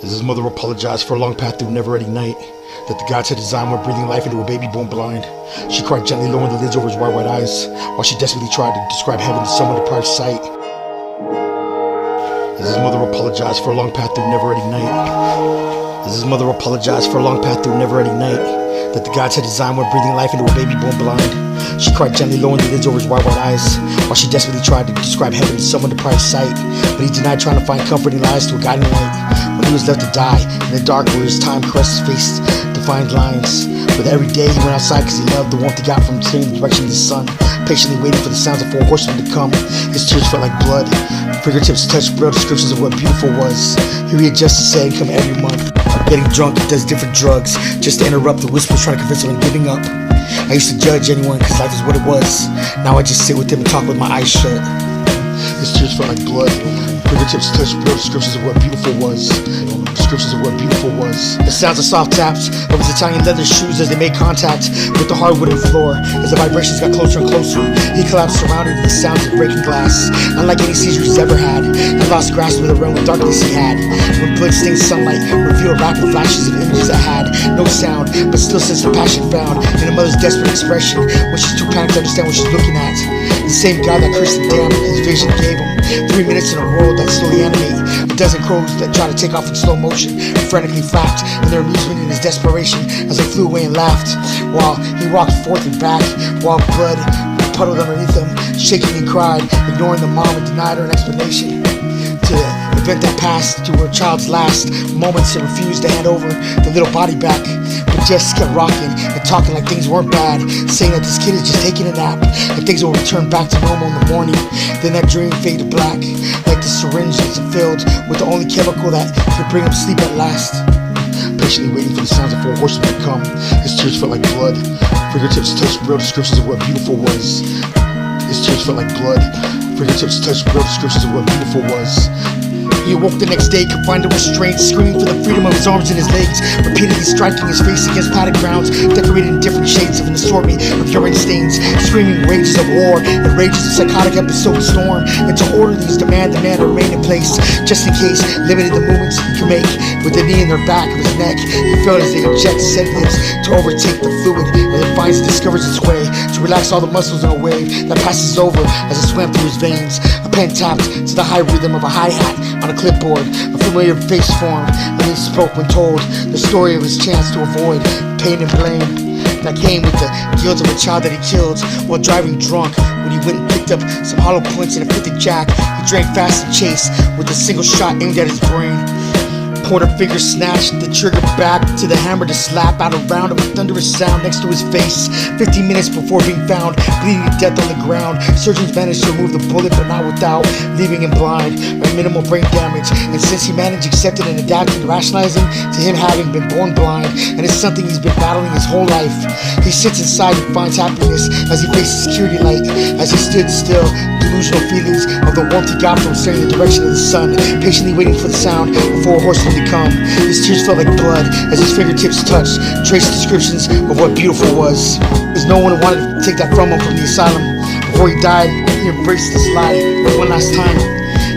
As his mother apologized for a long path through a never-ending night that the gods had designed when breathing life into a baby born blind. She cried gently, lowering the lids over his wide, white eyes, while she desperately tried to describe heaven to someone deprived sight. As his mother apologized for a long path through a never-ending night. As his mother apologized for a long path through a never-ending night that the gods had designed when breathing life into a baby born blind. She cried gently, lowering the lids over his wide, white eyes, while she desperately tried to describe heaven to someone deprived sight. But he denied trying to find comforting lies to a guiding light. When he was left to die in the dark where his time caressed his face, defined lines. With every day he went outside because he loved the warmth he got from turning the direction of the sun, patiently waiting for the sounds of 4 horsemen to come. His tears felt like blood. Fingertips touched braille descriptions of what beautiful was. He readjusts to say income every month. Getting drunk, he does different drugs just to interrupt the whispers trying to convince him of giving up. I used to judge anyone because life is what it was. Now I just sit with him and talk with my eyes shut. His tears felt like blood. Fingertips touched braille descriptions of what beautiful was. Descriptions of what beautiful was. The sounds of soft taps of his Italian leather shoes as they made contact with the hard wooden floor. As the vibrations got closer and closer, he collapsed, surrounded with the sounds of breaking glass. Unlike any seizures he's ever had, and lost grasp of the realm of darkness he had. When blood-stained sunlight revealed rapid flashes of images that had no sound, but still sensed the passion found in a mother's desperate expression when she's too panicked to understand what she's looking at. The same God that cursed the damned, his vision gave him 3 minutes in a world that slowly animate. A dozen crows that try to take off in slow motion, frantically flapped in their amusement and his desperation as they flew away and laughed, while he walked forth and back, while blood puddled underneath him, shaking and cried, ignoring the mom and denied her an explanation. To the event that passed, to her child's last moments, and refused to hand over the little body back, but just kept rocking and talking like things weren't bad, saying that this kid is just taking a nap and things will return back to normal in the morning. Then that dream faded black, like the syringe that's filled with the only chemical that could bring him sleep at last. Patiently waiting for the sounds of 4 horsemen to come, his tears felt like blood. Fingertips touched braille descriptions of what beautiful was. His tears felt like blood. Fingertips touched braille descriptions of what beautiful was. He awoke the next day, confined to restraint, screaming for the freedom of his arms and his legs, repeatedly striking his face against padded grounds, decorated in different shades of an assortment of urine stains, screaming rages of war and rages of psychotic episode storm, and to order these demand the man to remain in place, just in case, limited the movements he could make. With the knee in their back of his neck, he felt as they inject sedatives to overtake the fluid, and it finds and discovers its way to relax all the muscles in a wave that passes over as it swam through his veins. A pen tapped to the high rhythm of a hi-hat on a clipboard, a familiar face formed, and he spoke when told the story of his chance to avoid pain and blame that came with the guilt of a child that he killed while driving drunk. When he went and picked up some hollow points in a 50 jack, he drank fast and chased with a single shot aimed at his brain. Pointer finger snatched the trigger back to the hammer to slap out a round of a thunderous sound next to his face. 15 minutes before being found bleeding to death on the ground, surgeons managed to remove the bullet, but not without leaving him blind by minimal brain damage. And since he managed, accepted, and adapted, rationalizing to him having been born blind, and it's something he's been battling his whole life. He sits inside and finds happiness as he faces security light, as he stood still, delusional feelings of the warmth he got from staring in the direction of the sun, patiently waiting for the sound of 4 horsemen to come. His tears felt like blood as his fingertips touched traced descriptions of what beautiful was. There's no one who wanted to take that from him from the asylum. Before he died, he embraced this lie for one last time.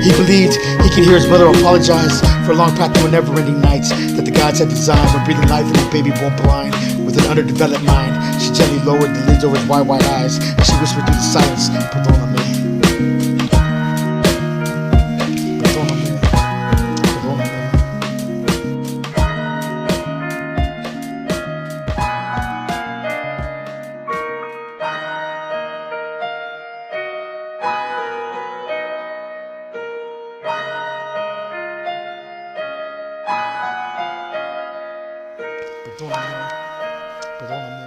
He believed he could hear his mother apologize for a long path through a never-ending night that the gods had designed when breathing life into a baby born blind. With an underdeveloped mind, she gently lowered the lids over his wide, white eyes as she whispered through the silence, "Perdona me." Perdóname, perdóname.